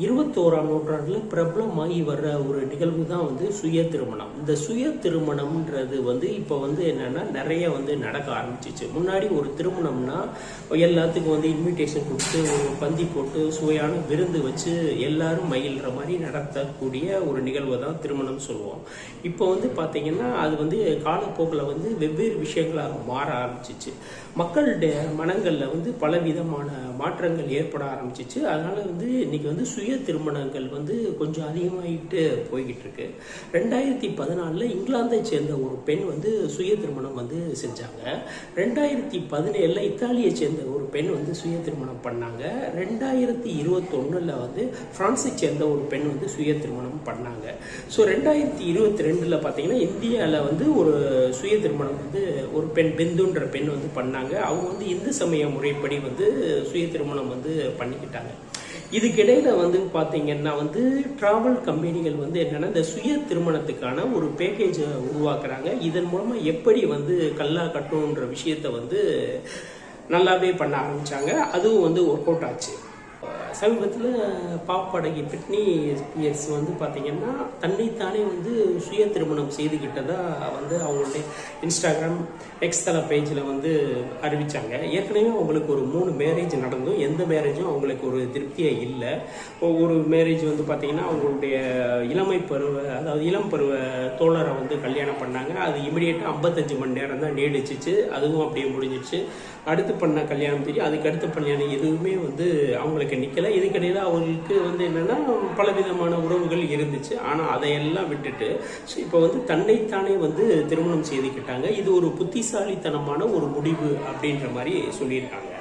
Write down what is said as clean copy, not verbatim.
21ஆம் நூற்றாண்டில் பிரபலமாகி வர்ற ஒரு நிகழ்வு தான் சுய திருமணம். இந்த சுய திருமணம்ன்றது இப்போ என்னன்னா நிறைய நடக்க ஆரம்பிச்சிச்சு. முன்னாடி ஒரு திருமணம்னா எல்லாத்துக்கும் இன்விடேஷன் கொடுத்து ஒரு பந்தி போட்டு சுவையான விருந்து வச்சு எல்லாரும் மகிழ்கிற மாதிரி நடத்தக்கூடிய ஒரு நிகழ்வை தான் திருமணம் சொல்லுவோம். இப்போ பார்த்தீங்கன்னா அது காலப்போக்கில் வெவ்வேறு விஷயங்களாக மாற ஆரம்பிச்சிச்சு. மக்களுடைய மனங்களில் பலவிதமான மாற்றங்கள் ஏற்பட ஆரம்பிச்சிச்சு. அதனால இன்னைக்கு சுய திருமணங்கள் கொஞ்சம் அதிகமாகிட்டு போய்கிட்டு இருக்கு. 2014 இங்கிலாந்தை சேர்ந்த ஒரு பெண் சுய திருமணம் செஞ்சாங்க. 2017 இத்தாலியை சேர்ந்த ஒரு பெண் சுய திருமணம் பண்ணாங்க. 2021 பிரான்ஸை சேர்ந்த ஒரு பெண் சுய திருமணம் பண்ணாங்க. ஸோ 2022 பார்த்தீங்கன்னா இந்தியாவில் ஒரு சுய திருமணம் ஒரு பெண் பிந்துன்ற பெண் பண்ணாங்க. அவங்க இந்து சமய முறைப்படி சுய திருமணம் பண்ணிக்கிட்டாங்க. இதுக்கிடையில பார்த்தீங்கன்னா டிராவல் கம்பெனிகள் என்னன்னா இந்த சுய திருமணத்துக்கான ஒரு பேக்கேஜை உருவாக்குறாங்க. இதன் மூலமா எப்படி கல்லா கட்டுன்ற விஷயத்த நல்லாவே பண்ண ஆரம்பிச்சாங்க. அதுவும் ஒர்க் அவுட் ஆச்சு. சமீபத்தில் பாப்பாடகி பிட்னி ஸ்பியர்ஸ் பார்த்தீங்கன்னா தன்னைத்தானே சுய திருமணம் செய்துக்கிட்டதா அவங்களுடைய இன்ஸ்டாகிராம் எக்ஸ் தள பேஜில் அறிவித்தாங்க. ஏற்கனவே அவங்களுக்கு ஒரு 3 மேரேஜ் நடந்தும் எந்த மேரேஜும் அவங்களுக்கு ஒரு திருப்தியே இல்லை. ஒரு மேரேஜ் பார்த்தீங்கன்னா அவங்களுடைய இளம் பருவ தோழரை கல்யாணம் பண்ணாங்க. அது இமிடியேட்டாக 55 மணி நேரம் தான் நீடிச்சிச்சு. அதுவும் அப்படியே முடிஞ்சிடுச்சு. அடுத்து பண்ண கல்யாணம் தெரியும், அதுக்கு அடுத்த கல்யாணம் எதுவுமே அவங்களுக்கு நிற்கலை. இதுக்கிடையில் அவங்களுக்கு என்னென்னா பலவிதமான உறவுகள் இருந்துச்சு. ஆனால் அதையெல்லாம் விட்டுட்டு இப்போ தன்னைத்தானே திருமணம் செய்துக்கிட்டாங்க. இது ஒரு புத்திசாலித்தனமான ஒரு முடிவு அப்படின்ற மாதிரி சொல்லியிருக்காங்க.